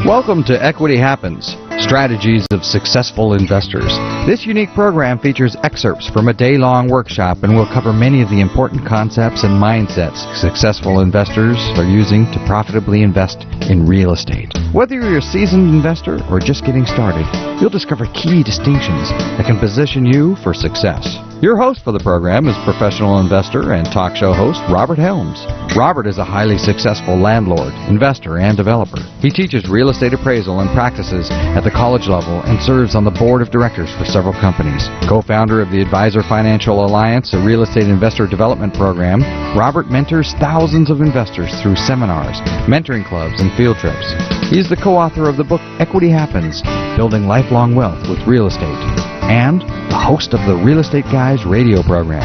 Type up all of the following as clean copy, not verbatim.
Welcome to Equity Happens, Strategies of Successful Investors. This unique program features excerpts from a day-long workshop and will cover many of the important concepts and mindsets successful investors are using to profitably invest in real estate. Whether you're a seasoned investor or just getting started, you'll discover key distinctions that can position you for success. Your host for the program is professional investor and talk show host Robert Helms. Robert is a highly successful landlord, investor, and developer. He teaches real estate appraisal and practices at the college level and serves on the board of directors for several companies. Co-founder of the Advisor Financial Alliance, a real estate investor development program, Robert mentors thousands of investors through seminars, mentoring clubs, and field trips. He's the co-author of the book Equity Happens, Building Lifelong Wealth with Real Estate, and the host of the Real Estate Guys radio program.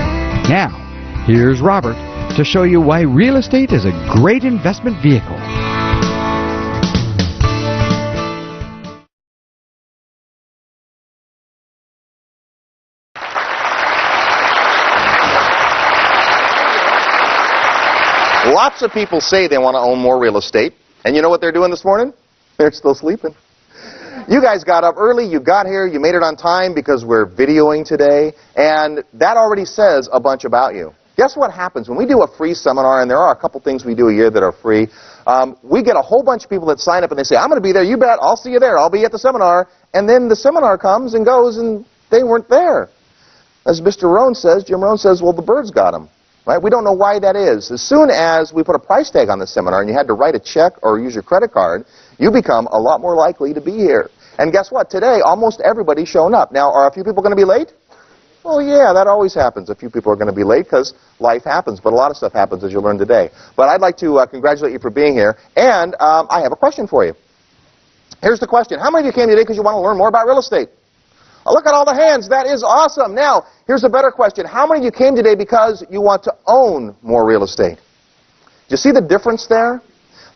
Now, here's Robert to show you why real estate is a great investment vehicle. Lots of people say they want to own more real estate, and you know what they're doing this morning? They're still sleeping. You guys got up early, you got here, you made it on time because we're videoing today, and that already says a bunch about you. Guess what happens when we do a free seminar, and there are a couple things we do a year that are free. We get a whole bunch of people that sign up and they say, I'm going to be there, you bet, I'll see you there, I'll be at the seminar, and then the seminar comes and goes and they weren't there. As Mr. Rohn says, Jim Rohn says, well, the birds got them. Right? We don't know why that is. As soon as we put a price tag on the seminar and you had to write a check or use your credit card, you become a lot more likely to be here. And guess what? Today, almost everybody's shown up. Now, are a few people going to be late? Well, yeah, that always happens. A few people are going to be late because life happens, but a lot of stuff happens as you learn today. But I'd like to congratulate you for being here, and I have a question for you. Here's the question. How many of you came today because you want to learn more about real estate? Oh, look at all the hands. That is awesome. Now, here's a better question. How many of you came today because you want to own more real estate? Do you see the difference there?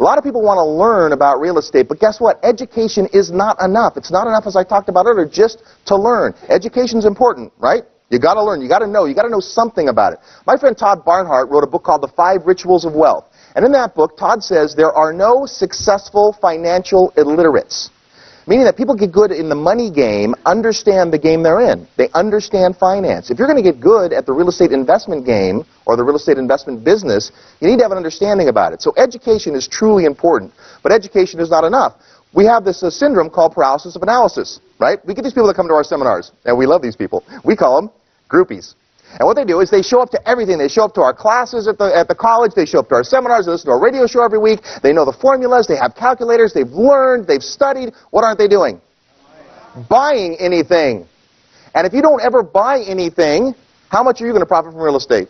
A lot of people want to learn about real estate, but guess what? Education is not enough. It's not enough, as I talked about earlier, just to learn. Education's important, right? You got to learn. You got to know something about it. My friend Todd Barnhart wrote a book called The 5 Rituals of Wealth. And in that book, Todd says there are no successful financial illiterates. Meaning that people get good in the money game, understand the game they're in. They understand finance. If you're going to get good at the real estate investment game or the real estate investment business, you need to have an understanding about it. So education is truly important, but education is not enough. We have this syndrome called paralysis of analysis, right? We get these people that come to our seminars, and we love these people. We call them groupies. And what they do is they show up to everything. They show up to our classes at the college. They show up to our seminars. They listen to our radio show every week. They know the formulas. They have calculators. They've learned. They've studied. What aren't they doing? Buying anything. And if you don't ever buy anything, how much are you going to profit from real estate?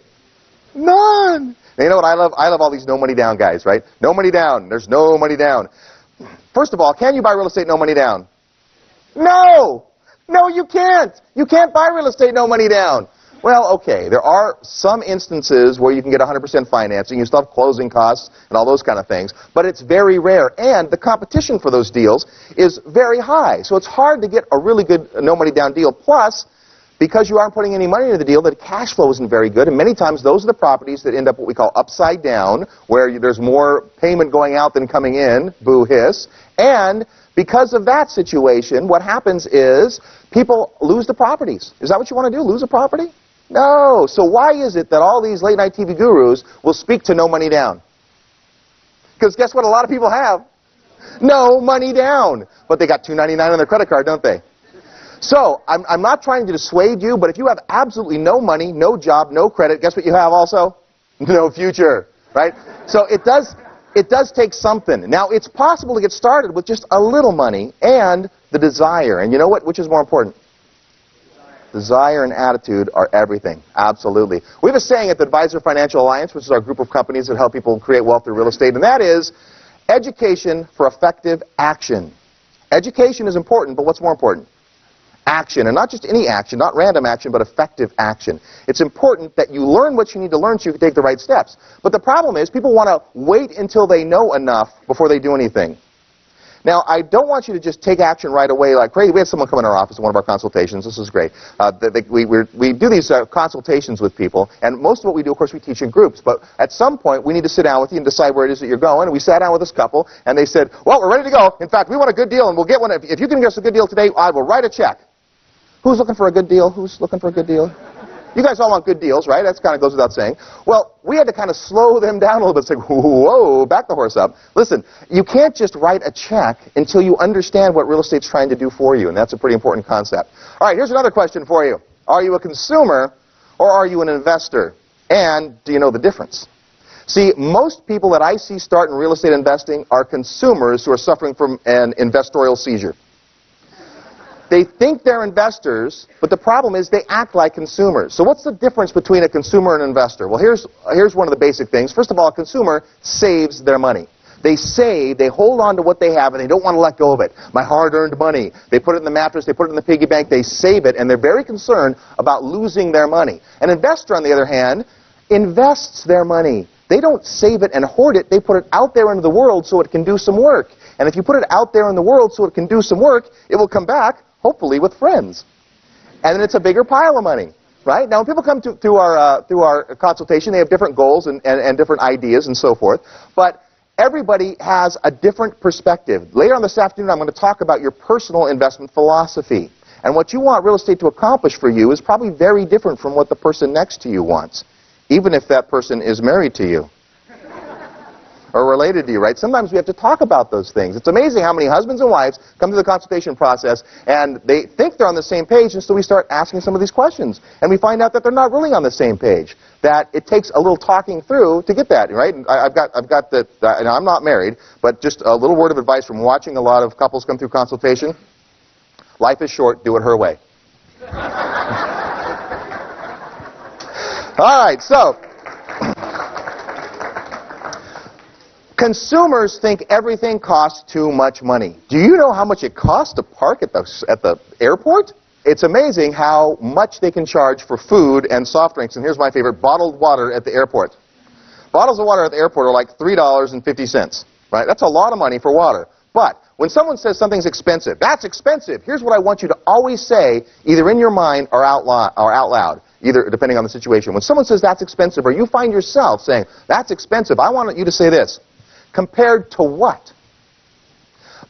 None. And you know what I love? I love all these no money down guys, right? No money down. There's no money down. First of all, can you buy real estate no money down? No. No, you can't. You can't buy real estate no money down. Well, okay, there are some instances where you can get 100% financing. You still have closing costs and all those kind of things, but it's very rare, and the competition for those deals is very high. So it's hard to get a really good no-money-down deal. Plus, because you aren't putting any money into the deal, the cash flow isn't very good, and many times those are the properties that end up what we call upside down, where there's more payment going out than coming in, boo hiss, and because of that situation, what happens is people lose the properties. Is that what you want to do, lose a property? No. So why is it that all these late-night TV gurus will speak to no money down? Because guess what a lot of people have? No money down. But they got $2.99 on their credit card, don't they? So I'm not trying to dissuade you, but if you have absolutely no money, no job, no credit, guess what you have also? No future, right? So it does take something. Now, it's possible to get started with just a little money and the desire. And you know what? Which is more important? Desire and attitude are everything. Absolutely. We have a saying at the Advisor Financial Alliance, which is our group of companies that help people create wealth through real estate, and that is education for effective action. Education is important, but what's more important? Action. And not just any action, not random action, but effective action. It's important that you learn what you need to learn so you can take the right steps. But the problem is people want to wait until they know enough before they do anything. Now, I don't want you to just take action right away like crazy. We had someone come in our office in one of our consultations. This is great. We do these consultations with people, and most of what we do, of course, we teach in groups. But at some point, we need to sit down with you and decide where it is that you're going. And we sat down with this couple, and they said, well, we're ready to go. In fact, we want a good deal, and we'll get one. If you can get us a good deal today, I will write a check. Who's looking for a good deal? Who's looking for a good deal? You guys all want good deals, right? That kind of goes without saying. Well, we had to kind of slow them down a little bit, say, whoa, back the horse up. Listen, you can't just write a check until you understand what real estate's trying to do for you, and that's a pretty important concept. All right, here's another question for you. Are you a consumer or are you an investor? And do you know the difference? See, most people that I see start in real estate investing are consumers who are suffering from an investorial seizure. They think they're investors, but the problem is they act like consumers. So what's the difference between a consumer and an investor? Well, here's one of the basic things. First of all, a consumer saves their money. They save, they hold on to what they have, and they don't want to let go of it. My hard-earned money. They put it in the mattress, they put it in the piggy bank, they save it, and they're very concerned about losing their money. An investor, on the other hand, invests their money. They don't save it and hoard it. They put it out there into the world so it can do some work. And if you put it out there in the world so it can do some work, it will come back, hopefully with friends. And then it's a bigger pile of money, right? Now, when people come through our consultation, they have different goals and different ideas and so forth. But everybody has a different perspective. Later on this afternoon, I'm going to talk about your personal investment philosophy. And what you want real estate to accomplish for you is probably very different from what the person next to you wants, even if that person is married to you or related to you, right? Sometimes we have to talk about those things. It's amazing how many husbands and wives come to the consultation process and they think they're on the same page, and so we start asking some of these questions. And we find out that they're not really on the same page, that it takes a little talking through to get that, right? And I've got the, and I'm not married, but just a little word of advice from watching a lot of couples come through consultation. Life is short, do it her way. All right, so consumers think everything costs too much money. Do you know how much it costs to park at the airport? It's amazing how much they can charge for food and soft drinks. And here's my favorite, bottled water at the airport. Bottles of water at the airport are like $3.50, right? That's a lot of money for water. But when someone says something's expensive, that's expensive, here's what I want you to always say, either in your mind or out loud, either depending on the situation. When someone says that's expensive, or you find yourself saying, that's expensive, I want you to say this. Compared to what?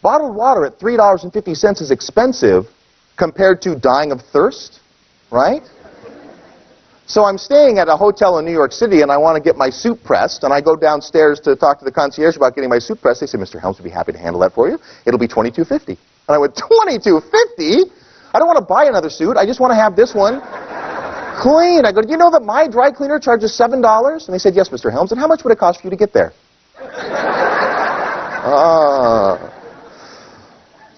Bottled water at $3.50 is expensive compared to dying of thirst, right? So I'm staying at a hotel in New York City and I want to get my suit pressed, and I go downstairs to talk to the concierge about getting my suit pressed. They say, Mr. Helms would be happy to handle that for you. It'll be $22.50. And I went, $22.50? I don't want to buy another suit. I just want to have this one clean. I go, do you know that my dry cleaner charges $7? And they said, yes, Mr. Helms. And how much would it cost for you to get there?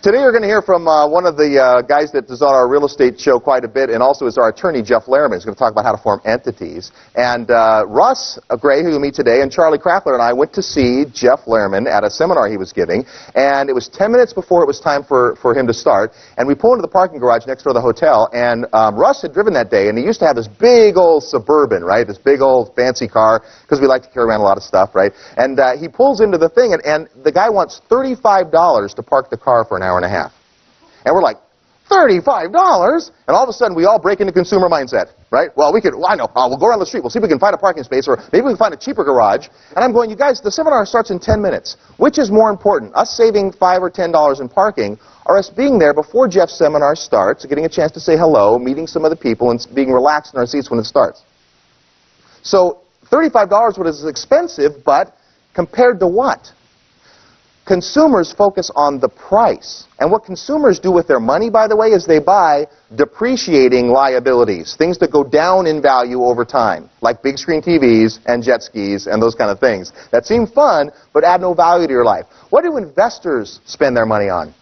Today you're going to hear from one of the guys that is on our real estate show quite a bit, and also is our attorney, Jeff Lehrman. He's going to talk about how to form entities. And Russ Gray, who you'll meet today, and Charlie Kraftler and I went to see Jeff Lehrman at a seminar he was giving, and it was 10 minutes before it was time for him to start, and we pulled into the parking garage next door to the hotel, and Russ had driven that day, and he used to have this big old Suburban, right, this big old fancy car, because we like to carry around a lot of stuff, right, and he pulls into the thing, and the guy wants $35 to park the car for an hour and a half. And we're like, $35? And all of a sudden, we all break into consumer mindset, right? Well, I know, we'll go around the street, we'll see if we can find a parking space, or maybe we can find a cheaper garage. And I'm going, you guys, the seminar starts in 10 minutes. Which is more important, us saving $5 or $10 in parking, or us being there before Jeff's seminar starts, getting a chance to say hello, meeting some of the people, and being relaxed in our seats when it starts? So, $35 was expensive, but compared to what? Consumers focus on the price. And what consumers do with their money, by the way, is they buy depreciating liabilities, things that go down in value over time, like big screen TVs and jet skis and those kind of things that seem fun but add no value to your life. What do investors spend their money on?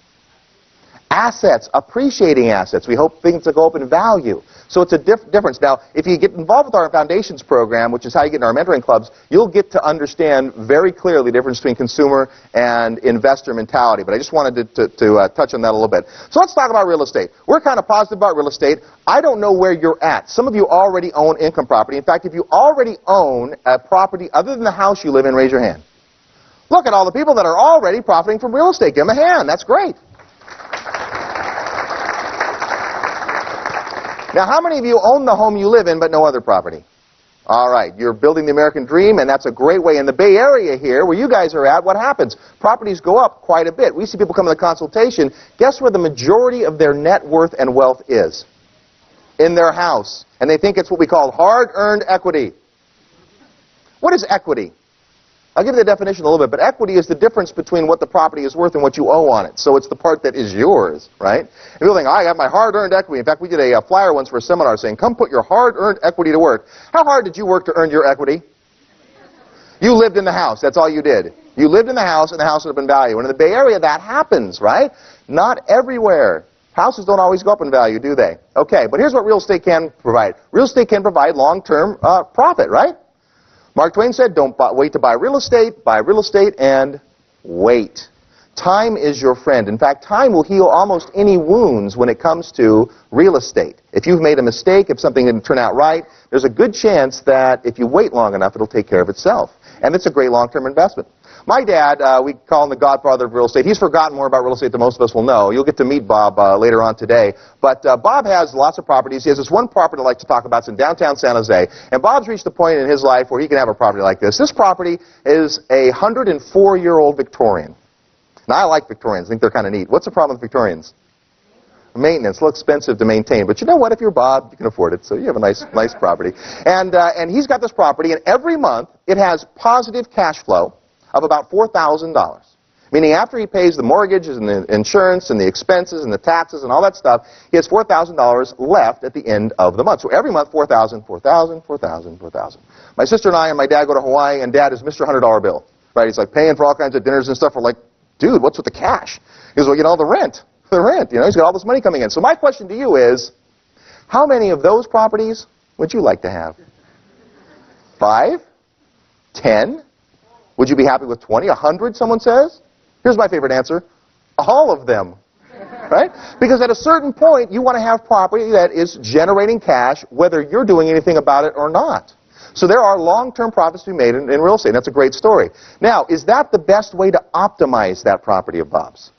Assets, appreciating assets. We hope things that go up in value. So it's a difference. Now, if you get involved with our Foundations program, which is how you get in our mentoring clubs, you'll get to understand very clearly the difference between consumer and investor mentality. But I just wanted to touch on that a little bit. So let's talk about real estate. We're kind of positive about real estate. I don't know where you're at. Some of you already own income property. In fact, if you already own a property other than the house you live in, raise your hand. Look at all the people that are already profiting from real estate. Give them a hand. That's great. Now, how many of you own the home you live in but no other property? All right, you're building the American dream, and that's a great way. In the Bay Area here, where you guys are at, what happens? Properties go up quite a bit. We see people come to the consultation. Guess where the majority of their net worth and wealth is? In their house. And they think it's what we call hard-earned equity. What is equity? I'll give you the definition a little bit, but equity is the difference between what the property is worth and what you owe on it. So it's the part that is yours, right? And people think, I got my hard-earned equity. In fact, we did a flyer once for a seminar saying, come put your hard-earned equity to work. How hard did you work to earn your equity? You lived in the house. That's all you did. You lived in the house, and the house would have been value. And in the Bay Area, that happens, right? Not everywhere. Houses don't always go up in value, do they? Okay, but here's what real estate can provide. Real estate can provide long-term profit, right? Mark Twain said, don't wait to buy real estate and wait. Time is your friend. In fact, time will heal almost any wounds when it comes to real estate. If you've made a mistake, if something didn't turn out right, there's a good chance that if you wait long enough, it'll take care of itself. And it's a great long-term investment. My dad, we call him the godfather of real estate. He's forgotten more about real estate than most of us will know. You'll get to meet Bob later on today. But Bob has lots of properties. He has this one property I'd like to talk about. It's in downtown San Jose. And Bob's reached a point in his life where he can have a property like this. This property is a 104-year-old Victorian. Now, I like Victorians. I think they're kind of neat. What's the problem with Victorians? Maintenance, a little expensive to maintain. But you know what? If you're Bob, you can afford it. So you have a nice property. And he's got this property, and every month it has positive cash flow of about $4,000. Meaning after he pays the mortgages and the insurance and the expenses and the taxes and all that stuff, he has $4,000 left at the end of the month. So every month, $4,000, $4,000, $4,000, $4,000. My sister and I and my dad go to Hawaii, and Dad is Mr. $100 bill. Right? He's like paying for all kinds of dinners and stuff. We're like, dude, what's with the cash? He goes, well, you know, the rent. The rent. You know, he's got all this money coming in. So my question to you is, how many of those properties would you like to have? 5? 10? Would you be happy with 20? 100, someone says? Here's my favorite answer. All of them. Right? Because at a certain point, you want to have property that is generating cash, whether you're doing anything about it or not. So there are long-term profits to be made in real estate. That's a great story. Now, is that the best way to optimize that property of Bob's?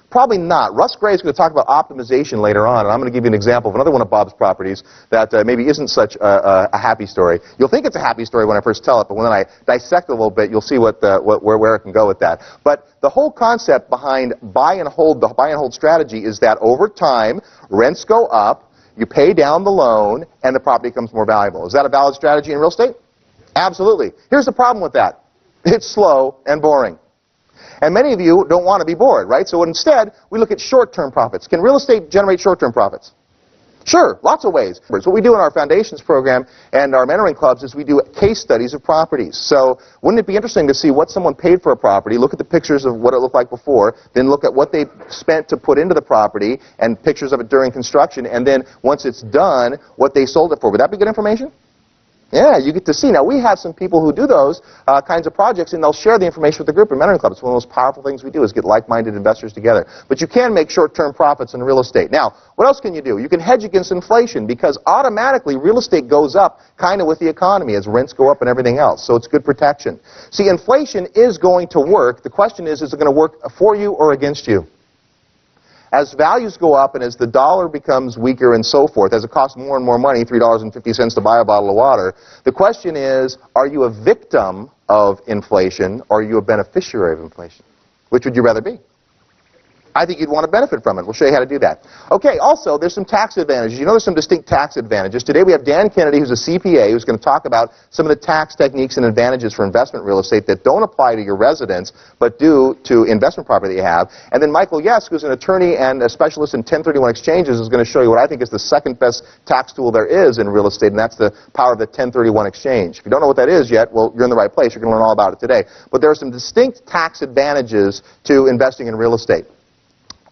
Probably not. Russ Gray is going to talk about optimization later on, and I'm going to give you an example of another one of Bob's properties that maybe isn't such a happy story. You'll think it's a happy story when I first tell it, but when I dissect it a little bit, you'll see where it can go with that. But the whole concept behind the buy and hold strategy is that over time, rents go up, you pay down the loan, and the property becomes more valuable. Is that a valid strategy in real estate? Absolutely. Here's the problem with that. It's slow and boring. And many of you don't want to be bored, right? So instead, we look at short-term profits. Can real estate generate short-term profits? Sure, lots of ways. So what we do in our foundations program and our mentoring clubs is we do case studies of properties. So wouldn't it be interesting to see what someone paid for a property, look at the pictures of what it looked like before, then look at what they spent to put into the property and pictures of it during construction, and then once it's done, what they sold it for. Would that be good information? Yeah, you get to see. Now, we have some people who do those kinds of projects, and they'll share the information with the group in mentoring club. It's one of the most powerful things we do is get like-minded investors together. But you can make short-term profits in real estate. Now, what else can you do? You can hedge against inflation because automatically real estate goes up kind of with the economy as rents go up and everything else. So it's good protection. See, inflation is going to work. The question is it going to work for you or against you? As values go up and as the dollar becomes weaker and so forth, as it costs more and more money, $3.50 to buy a bottle of water, the question is, are you a victim of inflation or are you a beneficiary of inflation? Which would you rather be? I think you'd want to benefit from it. We'll show you how to do that. Okay, also, there's some tax advantages. You know there's some distinct tax advantages. Today we have Dan Kennedy, who's a CPA, who's going to talk about some of the tax techniques and advantages for investment real estate that don't apply to your residence, but do to investment property that you have. And then Michael Yes, who's an attorney and a specialist in 1031 exchanges, is going to show you what I think is the second best tax tool there is in real estate, and that's the power of the 1031 exchange. If you don't know what that is yet, well, you're in the right place. You're going to learn all about it today. But there are some distinct tax advantages to investing in real estate.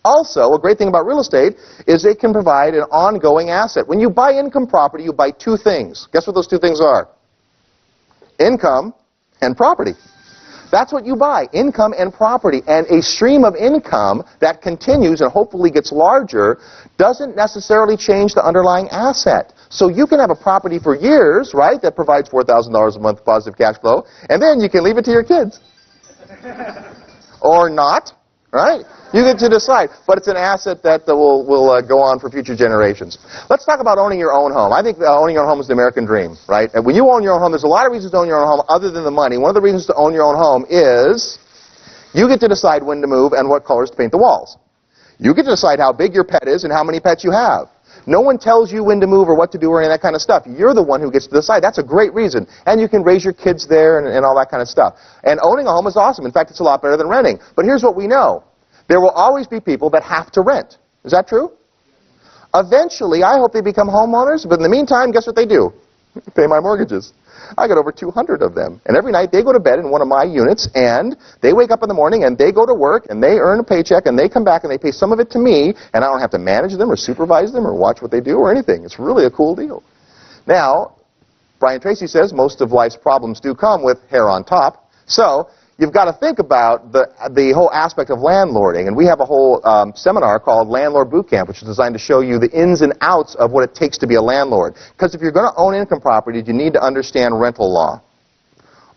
Also, a great thing about real estate is it can provide an ongoing asset. When you buy income property, you buy two things. Guess what those two things are? Income and property. That's what you buy, income and property. And a stream of income that continues and hopefully gets larger doesn't necessarily change the underlying asset. So you can have a property for years, right, that provides $4,000 a month positive cash flow, and then you can leave it to your kids. Or not, right? You get to decide, but it's an asset that will go on for future generations. Let's talk about owning your own home. I think owning your own home is the American dream, right? And when you own your own home, there's a lot of reasons to own your own home other than the money. One of the reasons to own your own home is you get to decide when to move and what colors to paint the walls. You get to decide how big your pet is and how many pets you have. No one tells you when to move or what to do or any of that kind of stuff. You're the one who gets to decide. That's a great reason. And you can raise your kids there and all that kind of stuff. And owning a home is awesome. In fact, it's a lot better than renting. But here's what we know. There will always be people that have to rent. Is that true? Eventually, I hope they become homeowners. But in the meantime, guess what they do? Pay my mortgages. I got over 200 of them. And every night they go to bed in one of my units, and they wake up in the morning, and they go to work, and they earn a paycheck, and they come back, and they pay some of it to me, and I don't have to manage them or supervise them or watch what they do or anything. It's really a cool deal. Now, Brian Tracy says most of life's problems do come with hair on top. So you've got to think about the whole aspect of landlording. And we have a whole seminar called Landlord Boot Camp, which is designed to show you the ins and outs of what it takes to be a landlord. Because if you're going to own income properties, you need to understand rental law.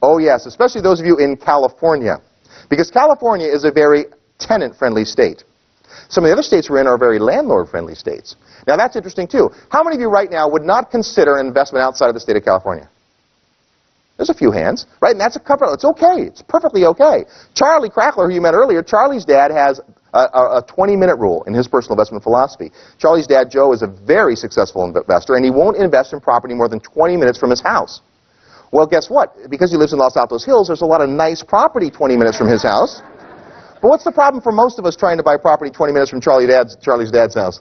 Oh, yes, especially those of you in California. Because California is a very tenant-friendly state. Some of the other states we're in are very landlord-friendly states. Now, that's interesting, too. How many of you right now would not consider an investment outside of the state of California? There's a few hands, right? And that's a cover. It's okay. It's perfectly okay. Charlie Crackler, who you met earlier, Charlie's dad has a 20-minute rule in his personal investment philosophy. Charlie's dad, Joe, is a very successful investor, and he won't invest in property more than 20 minutes from his house. Well, guess what? Because he lives in Los Altos Hills, there's a lot of nice property 20 minutes from his house. But what's the problem for most of us trying to buy property 20 minutes from Charlie's dad's house?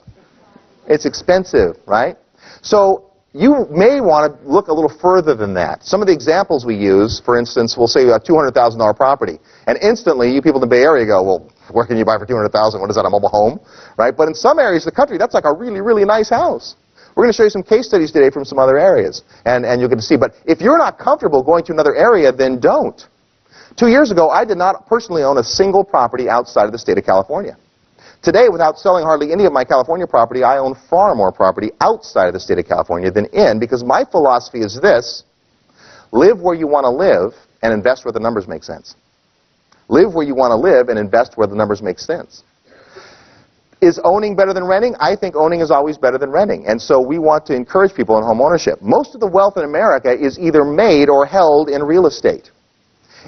It's expensive, right? So you may want to look a little further than that. Some of the examples we use, for instance, we'll say a $200,000 property. And instantly, you people in the Bay Area go, well, where can you buy for $200,000? What is that, a mobile home? Right? But in some areas of the country, that's like a really, really nice house. We're going to show you some case studies today from some other areas. And you'll get to see. But if you're not comfortable going to another area, then don't. 2 years ago, I did not personally own a single property outside of the state of California. Today, without selling hardly any of my California property, I own far more property outside of the state of California than in, because my philosophy is this: live where you want to live and invest where the numbers make sense. Live where you want to live and invest where the numbers make sense. Is owning better than renting? I think owning is always better than renting, and so we want to encourage people in home ownership. Most of the wealth in America is either made or held in real estate.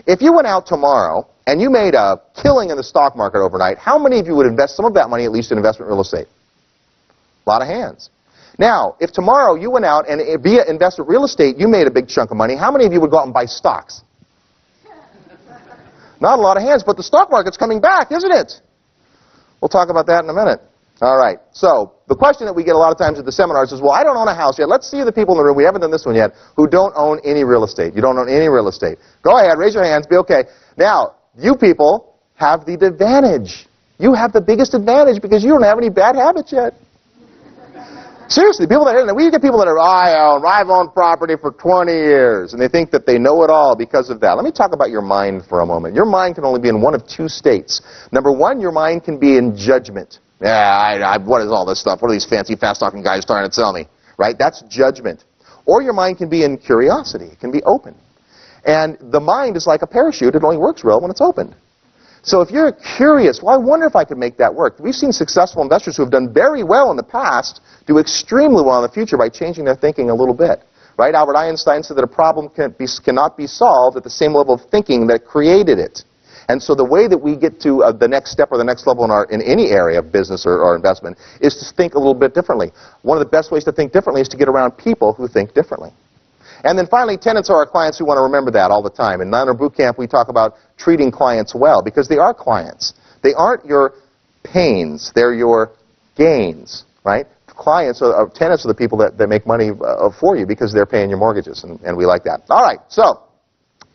If you went out tomorrow and you made a killing in the stock market overnight, how many of you would invest some of that money at least in investment real estate? A lot of hands. Now, if tomorrow you went out and via investment real estate you made a big chunk of money, how many of you would go out and buy stocks? Not a lot of hands, but the stock market's coming back, isn't it? We'll talk about that in a minute. All right. So the question that we get a lot of times at the seminars is, well, I don't own a house yet. Let's see the people in the room, we haven't done this one yet, who don't own any real estate. You don't own any real estate. Go ahead, raise your hands, be okay. Now, you people have the advantage. You have the biggest advantage because you don't have any bad habits yet. Seriously, people that, we get people that are, I've owned property for 20 years, and they think that they know it all because of that. Let me talk about your mind for a moment. Your mind can only be in one of two states. Number one, your mind can be in judgment. Yeah, what is all this stuff? What are these fancy, fast-talking guys trying to tell me? Right? That's judgment. Or your mind can be in curiosity. It can be open. And the mind is like a parachute. It only works well when it's open. So if you're curious, well, I wonder if I could make that work. We've seen successful investors who have done very well in the past do extremely well in the future by changing their thinking a little bit. Right? Albert Einstein said that a problem cannot be solved at the same level of thinking that created it. And so the way that we get to the next step or the next level in any area of business or investment is to think a little bit differently. One of the best ways to think differently is to get around people who think differently. And then finally, tenants are our clients who want to remember that all the time. In Landlord Boot Camp, we talk about treating clients well because they are clients. They aren't your pains. They're your gains, right? Tenants are the people that make money for you because they're paying your mortgages, and we like that. All right, so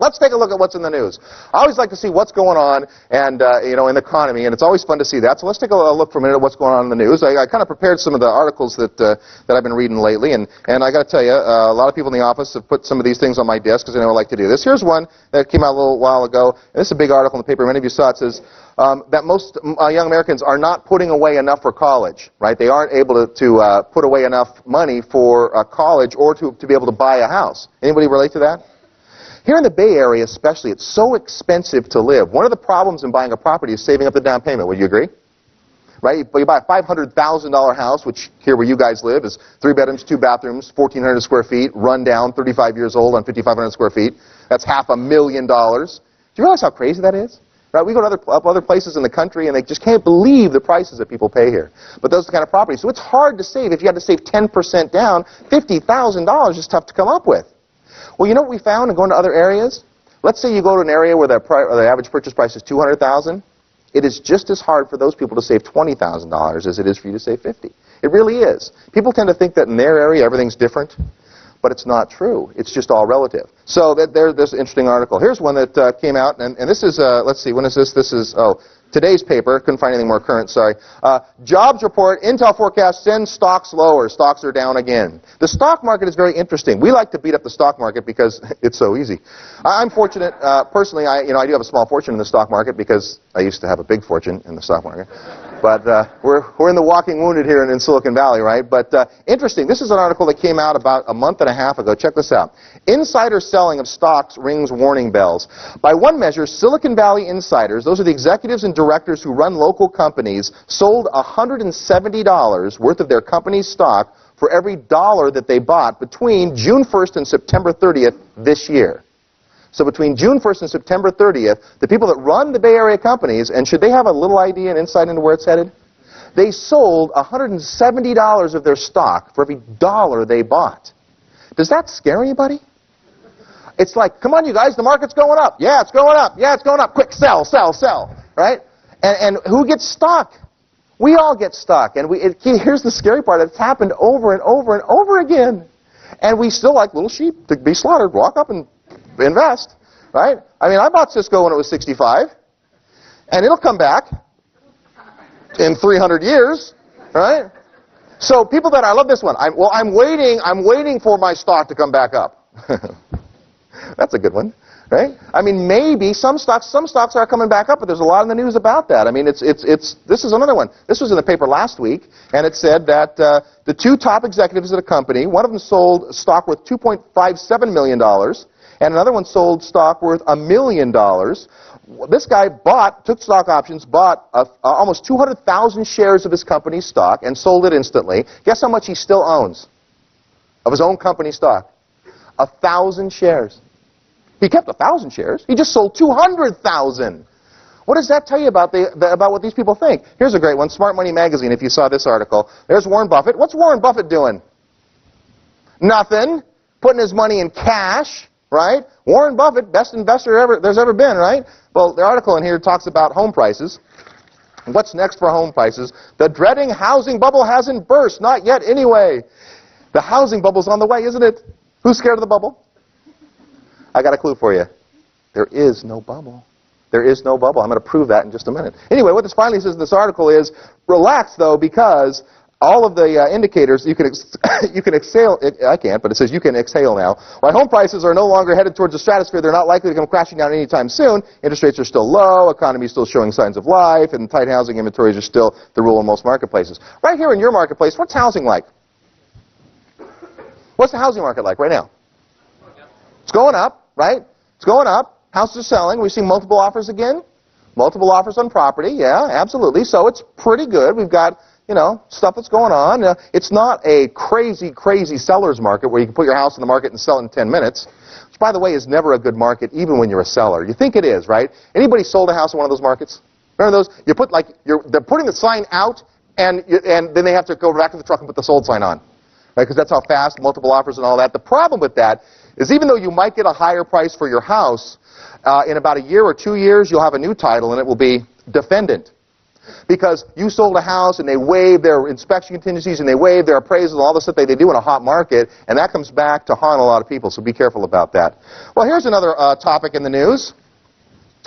let's take a look at what's in the news. I always like to see what's going on and in the economy, and it's always fun to see that. So let's take a look for a minute at what's going on in the news. I kind of prepared some of the articles that I've been reading lately, and I got to tell you, a lot of people in the office have put some of these things on my desk because they know I like to do this. Here's one that came out a little while ago, and this is a big article in the paper. Many of you saw it. It says that most young Americans are not putting away enough for college, right? They aren't able to put away enough money for college or to be able to buy a house. Anybody relate to that? Here in the Bay Area especially, it's so expensive to live. One of the problems in buying a property is saving up the down payment. Would you agree? Right? You buy a $500,000 house, which here where you guys live is 3 bedrooms, 2 bathrooms, 1,400 square feet, run down, 35 years old on 5,500 square feet. That's $500,000. Do you realize how crazy that is? Right? We go to other places in the country, and they just can't believe the prices that people pay here. But those are the kind of properties. So it's hard to save. If you had to save 10% down, $50,000 is tough to come up with. Well, you know what we found in going to other areas? Let's say you go to an area where the average purchase price is $200,000. It is just as hard for those people to save $20,000 as it is for you to save $50,000. It really is. People tend to think that in their area everything's different, but it's not true. It's just all relative. So there's an interesting article. Here's one that came out, and this is, let's see, when is this? This is, today's paper. Couldn't find anything more current, sorry. Jobs report, Intel forecast sends stocks lower. Stocks are down again. The stock market is very interesting. We like to beat up the stock market because it's so easy. I'm fortunate, personally, I do have a small fortune in the stock market because I used to have a big fortune in the stock market. But we're in the walking wounded here in Silicon Valley, right? But interesting, this is an article that came out about a month and a half ago. Check this out. Insider selling of stocks rings warning bells. By one measure, Silicon Valley insiders, those are the executives and directors who run local companies, sold $170 worth of their company's stock for every dollar that they bought between June 1st and September 30th this year. So between June 1st and September 30th, the people that run the Bay Area companies, and should they have a little idea and insight into where it's headed? They sold $170 of their stock for every dollar they bought. Does that scare anybody? It's like, come on, you guys, the market's going up. Yeah, it's going up. Yeah, it's going up. Quick, sell, sell, sell. Right? And who gets stuck? We all get stuck. And here's the scary part. It's happened over and over and over again. And we still like little sheep to be slaughtered. Walk up and invest, right? I mean, I bought Cisco when it was 65, and it'll come back in 300 years, right? So people that, I love this one. I'm waiting for my stock to come back up. That's a good one, right? I mean, maybe some stocks are coming back up, but there's a lot in the news about that. I mean, this is another one. This was in the paper last week, and it said that the 2 top executives at a company, one of them sold stock worth $2.57 million, and another one sold stock worth $1 million. This guy took stock options, bought almost 200,000 shares of his company's stock, and sold it instantly. Guess how much he still owns of his own company stock? 1,000 shares. He kept 1,000 shares. He just sold 200,000. What does that tell you about what these people think? Here's a great one, Smart Money Magazine, if you saw this article. There's Warren Buffett. What's Warren Buffett doing? Nothing. Putting his money in cash. Right? Warren Buffett, best investor there's ever been, right? Well, the article in here talks about home prices. What's next for home prices? The dreading housing bubble hasn't burst. Not yet, anyway. The housing bubble's on the way, isn't it? Who's scared of the bubble? I got a clue for you. There is no bubble. There is no bubble. I'm going to prove that in just a minute. Anyway, what this finally says in this article is, relax, though, because all of the indicators, you can exhale, I can't, but it says you can exhale now. While home prices are no longer headed towards the stratosphere, they're not likely to come crashing down anytime soon. Interest rates are still low, economy is still showing signs of life, and tight housing inventories are still the rule in most marketplaces. Right here in your marketplace, what's housing like? What's the housing market like right now? It's going up, right? It's going up. Houses are selling. We've seen multiple offers again. Multiple offers on property, yeah, absolutely. So it's pretty good. We've got, stuff that's going on. It's not a crazy, crazy seller's market where you can put your house in the market and sell it in 10 minutes, which, by the way, is never a good market, even when you're a seller. You think it is, right? Anybody sold a house in one of those markets? Remember those? You put, they're putting the sign out, and then they have to go back to the truck and put the sold sign on, right? Because that's how fast, multiple offers and all that. The problem with that is even though you might get a higher price for your house, in about a year or 2 years, you'll have a new title, and it will be defendant. Because you sold a house and they waived their inspection contingencies and they waived their appraisal and all the stuff they do in a hot market, and that comes back to haunt a lot of people, so be careful about that. Well, here's another topic in the news.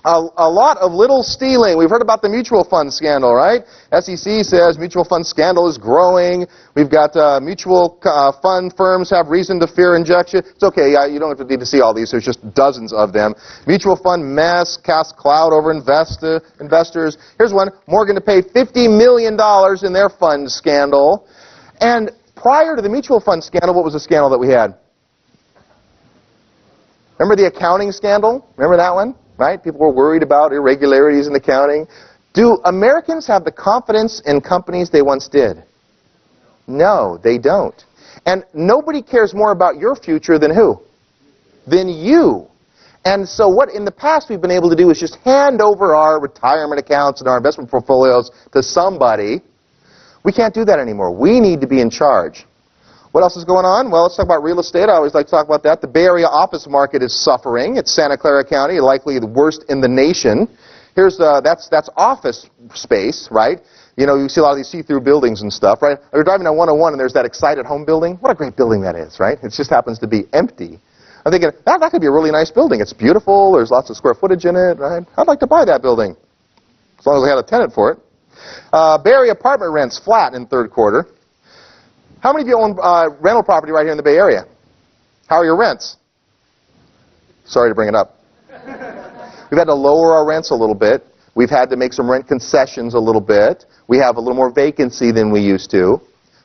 A lot of little stealing. We've heard about the mutual fund scandal, right? SEC says mutual fund scandal is growing. We've got mutual fund firms have reason to fear injection. It's okay, you don't need to see all these. There's just dozens of them. Mutual fund mess casts cloud over investors. Here's one. Morgan to pay $50 million in their fund scandal. And prior to the mutual fund scandal, what was the scandal that we had? Remember the accounting scandal? Remember that one? Right? People were worried about irregularities in accounting. Do Americans have the confidence in companies they once did? No, they don't. And nobody cares more about your future than who? Than you. And so what in the past we've been able to do is just hand over our retirement accounts and our investment portfolios to somebody. We can't do that anymore. We need to be in charge. What else is going on? Well, let's talk about real estate. I always like to talk about that. The Bay Area office market is suffering. It's Santa Clara County, likely the worst in the nation. Here's that's office space, right? You know, you see a lot of these see-through buildings and stuff, right? You're driving down 101 and there's that Excited Home building. What a great building that is, right? It just happens to be empty. I'm thinking, that could be a really nice building. It's beautiful. There's lots of square footage in it, right? I'd like to buy that building, as long as I had a tenant for it. Bay Area apartment rents flat in third quarter. How many of you own rental property right here in the Bay Area? How are your rents? Sorry to bring it up. We've had to lower our rents a little bit. We've had to make some rent concessions a little bit. We have a little more vacancy than we used to.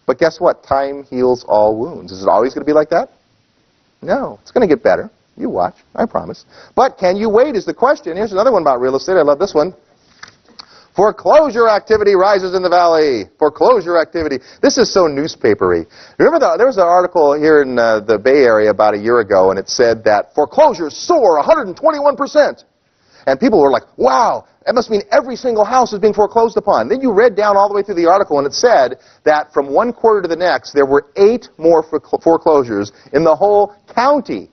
But guess what? Time heals all wounds. Is it always going to be like that? No. It's going to get better. You watch. I promise. But can you wait is the question. Here's another one about real estate. I love this one. Foreclosure activity rises in the valley. Foreclosure activity. This is so newspapery. Remember, there was an article here in the Bay Area about a year ago, and it said that foreclosures soar 121%. And people were like, wow, that must mean every single house is being foreclosed upon. Then you read down all the way through the article, and it said that from one quarter to the next, there were 8 more foreclosures in the whole county.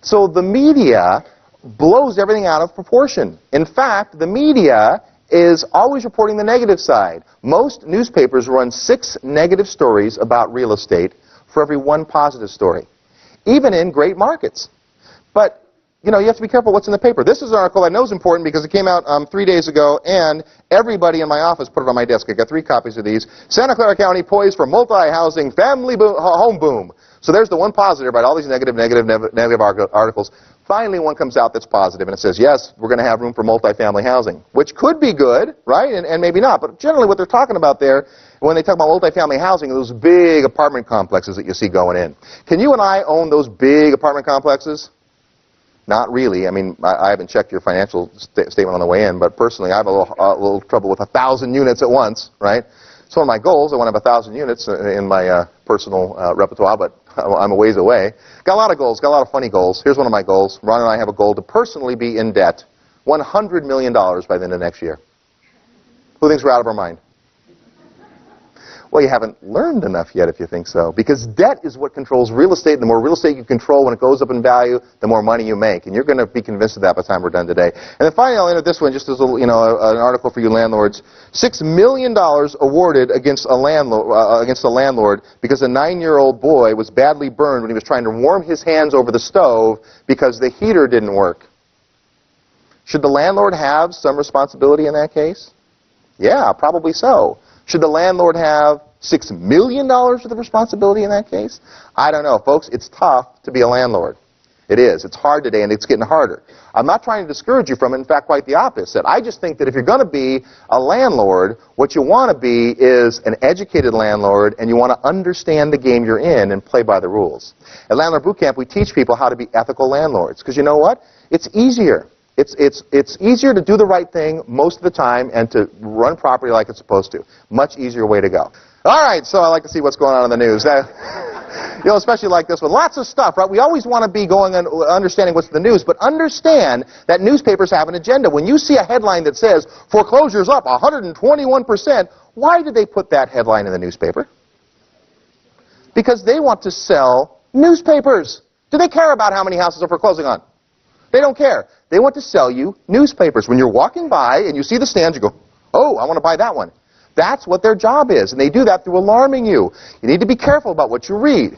So the media blows everything out of proportion. In fact, the media is always reporting the negative side. Most newspapers run 6 negative stories about real estate for every 1 positive story, even in great markets. But you know, you have to be careful what's in the paper. This is an article I know is important because it came out 3 days ago, and everybody in my office put it on my desk. I got 3 copies of these. Santa Clara County poised for multi-housing family home boom. So there's the one positive, right? All these negative articles. Finally, one comes out that's positive, and it says, yes, we're going to have room for multifamily housing, which could be good, right? And maybe not. But generally what they're talking about there, when they talk about multifamily housing, are those big apartment complexes that you see going in. Can you and I own those big apartment complexes? Not really. I mean, I haven't checked your financial statement on the way in, but personally, I have a little trouble with 1,000 units at once, right? It's one of my goals. I want to have 1,000 units in my personal repertoire, but I'm a ways away. Got a lot of goals. Got a lot of funny goals. Here's one of my goals. Ron and I have a goal to personally be in debt $100 million by the end of next year. Who thinks we're out of our mind? Well, you haven't learned enough yet if you think so, because debt is what controls real estate. The more real estate you control, when it goes up in value, the more money you make. And you're going to be convinced of that by the time we're done today. And then finally, I'll end with this one, just as a little, an article for you landlords. $6 million awarded against a landlord because a 9-year-old boy was badly burned when he was trying to warm his hands over the stove because the heater didn't work. Should the landlord have some responsibility in that case? Yeah, probably so. Should the landlord have $6 million worth of responsibility in that case? I don't know. Folks, it's tough to be a landlord. It is. It's hard today, and it's getting harder. I'm not trying to discourage you from it. In fact, quite the opposite. I just think that if you're going to be a landlord, what you want to be is an educated landlord, and you want to understand the game you're in and play by the rules. At Landlord Boot Camp, we teach people how to be ethical landlords, because you know what? It's easier. It's easier to do the right thing most of the time and to run property like it's supposed to. Much easier way to go. All right, so I like to see what's going on in the news. Especially like this one. Lots of stuff, right? We always want to be going and understanding what's in the news, but understand that newspapers have an agenda. When you see a headline that says, foreclosures up 121%, why did they put that headline in the newspaper? Because they want to sell newspapers. Do they care about how many houses are foreclosing on? They don't care. They want to sell you newspapers. When you're walking by and you see the stands, you go, oh, I want to buy that one. That's what their job is, and they do that through alarming you. You need to be careful about what you read.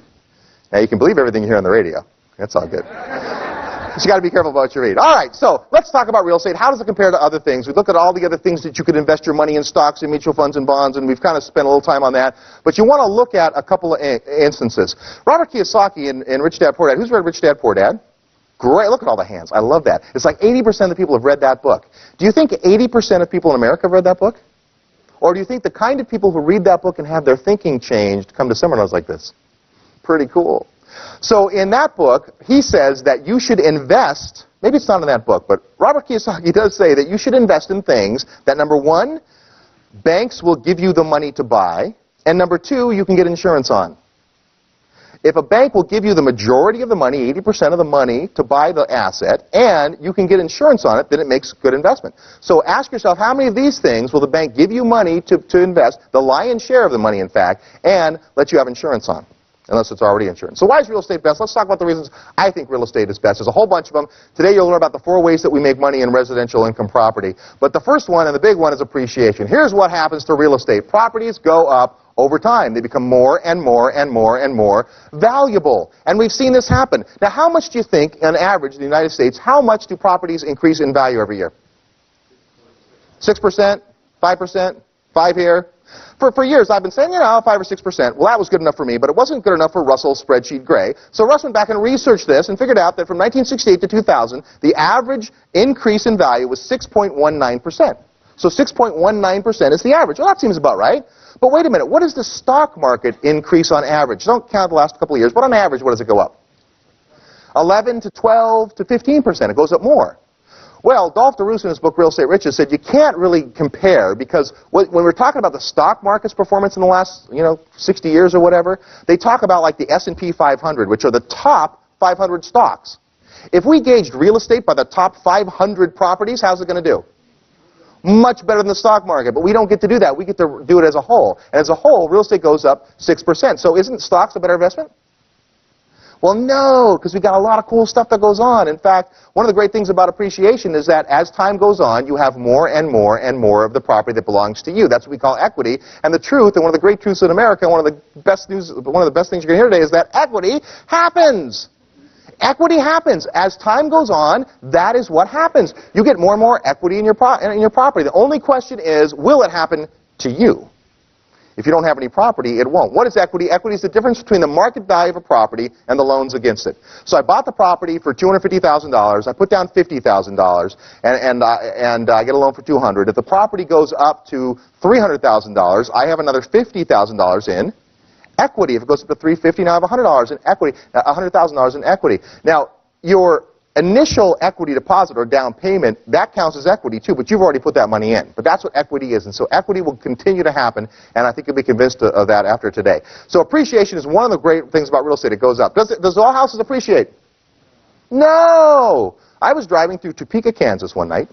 Now, you can believe everything you hear on the radio. That's all good. But you got to be careful about what you read. All right, so let's talk about real estate. How does it compare to other things? We look at all the other things that you could invest your money in, stocks and mutual funds and bonds, and we've kind of spent a little time on that. But you want to look at a couple of instances. Robert Kiyosaki in Rich Dad, Poor Dad. Who's read Rich Dad, Poor Dad? Great. Look at all the hands. I love that. It's like 80% of the people have read that book. Do you think 80% of people in America have read that book? Or do you think the kind of people who read that book and have their thinking changed come to seminars like this? Pretty cool. So in that book, he says that you should invest, maybe it's not in that book, but Robert Kiyosaki does say that you should invest in things that, number one, banks will give you the money to buy, and number two, you can get insurance on. If a bank will give you the majority of the money, 80% of the money, to buy the asset, and you can get insurance on it, then it makes good investment. So ask yourself, how many of these things will the bank give you money to invest, the lion's share of the money, in fact, and let you have insurance on? Unless it's already insurance. So why is real estate best? Let's talk about the reasons I think real estate is best. There's a whole bunch of them. Today you'll learn about the 4 ways that we make money in residential income property. But the first one, and the big one, is appreciation. Here's what happens to real estate. Properties go up over time. They become more and more and more and more valuable. And we've seen this happen. Now, how much do you think, on average, in the United States, how much do properties increase in value every year? 6%? 5%? 5 here? For years, I've been saying, 5 or 6%. Well, that was good enough for me, but it wasn't good enough for Russell's spreadsheet Gray. So Russ went back and researched this and figured out that from 1968 to 2000, the average increase in value was 6.19%. So 6.19% is the average. Well, that seems about right. But wait a minute. What does the stock market increase on average? Don't count the last couple of years, but on average, what does it go up? 11 to 12 to 15%. It goes up more. Well, Dolph DeRoos in his book Real Estate Riches said you can't really compare, because when we're talking about the stock market's performance in the last 60 years or whatever, they talk about like the S&P 500, which are the top 500 stocks. If we gauged real estate by the top 500 properties, how's it going to do? Much better than the stock market, but we don't get to do that. We get to do it as a whole. And as a whole, real estate goes up 6%. So isn't stocks a better investment? Well, no, because we got a lot of cool stuff that goes on. In fact, one of the great things about appreciation is that as time goes on, you have more and more and more of the property that belongs to you. That's what we call equity. And the truth, and one of the great truths in America, one of the best things you're going to hear today is that equity happens. Equity happens. As time goes on, that is what happens. You get more and more equity in your property. The only question is, will it happen to you? If you don't have any property, it won't. What is equity? Equity is the difference between the market value of a property and the loans against it. So I bought the property for $250,000. I put down $50,000, and I get a loan for $200,000. If the property goes up to $300,000, I have another $50,000 in equity. If it goes up to $350,000, now I have $100,000 in equity. $100,000 in equity. Now, your initial equity deposit or down payment, that counts as equity too, but you've already put that money in. But that's what equity is, and so equity will continue to happen, and I think you'll be convinced of that after today. So appreciation is one of the great things about real estate. It goes up. Does all houses appreciate? No! I was driving through Topeka, Kansas one night,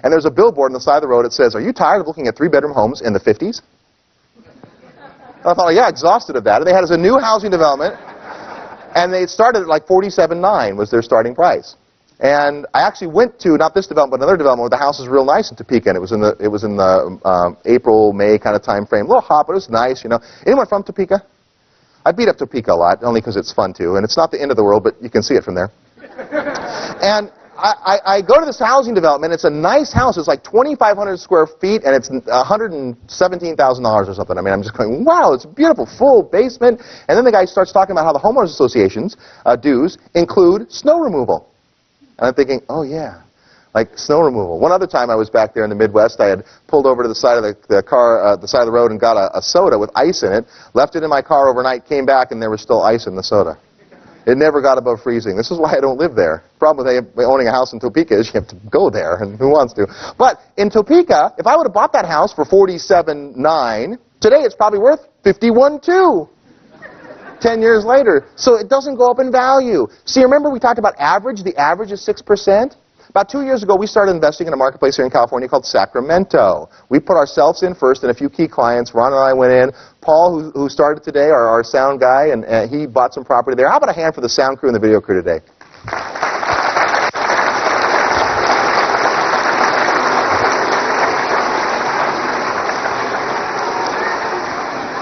and there's a billboard on the side of the road that says, "Are you tired of looking at 3-bedroom homes in the 50s? And I thought, yeah, exhausted of that. And they had as a new housing development, and they started at like $47,900 was their starting price. And I actually went to, not this development, but another development where the house is real nice in Topeka, and it was in the April, May kind of time frame. A little hot, but it was nice, Anyone from Topeka? I beat up Topeka a lot, only because it's fun too, and it's not the end of the world, but you can see it from there. And I go to this housing development. It's a nice house. It's like 2,500 square feet, and it's $117,000 or something. I mean, I'm just going, wow, it's a beautiful, full basement. And then the guy starts talking about how the homeowners association's dues include snow removal. And I'm thinking, oh, yeah, like snow removal. One other time I was back there in the Midwest, I had pulled over to the side of the side of the road and got a soda with ice in it, left it in my car overnight, came back, and there was still ice in the soda. It never got above freezing. This is why I don't live there. The problem with owning a house in Topeka is you have to go there, and who wants to? But in Topeka, if I would have bought that house for $47,900, today it's probably worth $51,200. 10 years later. So it doesn't go up in value. See, remember we talked about average? The average is 6%. About 2 years ago, we started investing in a marketplace here in California called Sacramento. We put ourselves in first and a few key clients. Ron and I went in. Paul, who started today, our sound guy, and he bought some property there. How about a hand for the sound crew and the video crew today?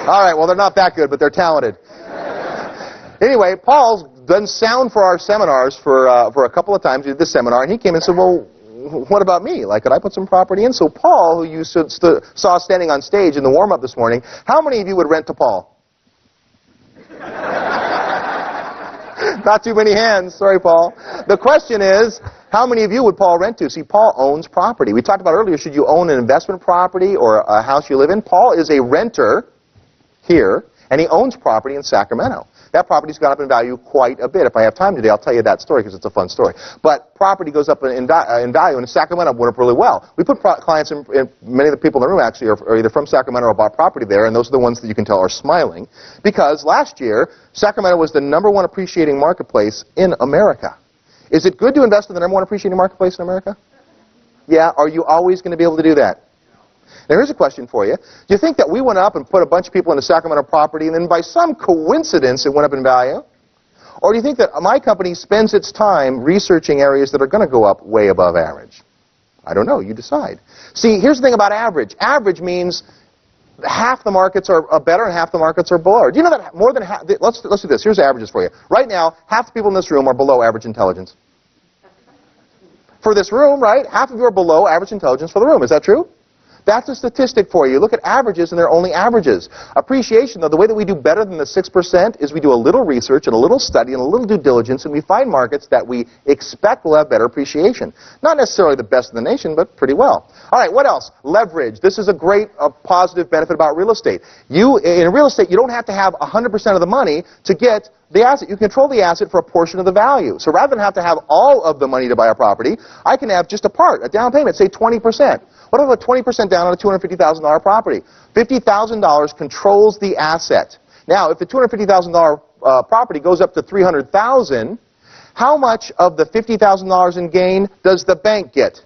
All right, well, they're not that good, but they're talented. Anyway, Paul's done sound for our seminars for a couple of times. We did this seminar, and he came and said, well, what about me? Like, could I put some property in? So Paul, who you saw standing on stage in the warm-up this morning, how many of you would rent to Paul? Not too many hands. Sorry, Paul. The question is, how many of you would Paul rent to? See, Paul owns property. We talked about earlier, should you own an investment property or a house you live in? Paul is a renter here, and he owns property in Sacramento. that property's gone up in value quite a bit. If I have time today, I'll tell you that story because it's a fun story. But property goes up in value, and Sacramento went up really well. We put clients in, many of the people in the room actually are either from Sacramento or bought property there, and those are the ones that you can tell are smiling, because last year, Sacramento was the #1 appreciating marketplace in America. Is it good to invest in the #1 appreciating marketplace in America? Yeah, are you always going to be able to do that? Now here's a question for you. Do you think that we went up and put a bunch of people into Sacramento property and then by some coincidence it went up in value? Or do you think that my company spends its time researching areas that are going to go up way above average? I don't know. You decide. See, here's the thing about average. Average means half the markets are better and half the markets are below. Do you know that more than half? Let's do this. Here's averages for you. Right now, half the people in this room are below average intelligence. For this room, right, half of you are below average intelligence for the room. Is that true? That's a statistic for you. Look at averages, and they're only averages. Appreciation, though, the way that we do better than the 6% is we do a little research and a little study and a little due diligence, and we find markets that we expect will have better appreciation. Not necessarily the best in the nation, but pretty well. All right, what else? Leverage. This is a great positive benefit about real estate. In real estate, you don't have to have 100% of the money to get the asset. You control the asset for a portion of the value. So rather than have to have all of the money to buy a property, I can have just a part, a down payment, say 20%. What if I put 20% down on a $250,000 property? $50,000 controls the asset. Now, if the $250,000 property goes up to $300,000, how much of the $50,000 in gain does the bank get?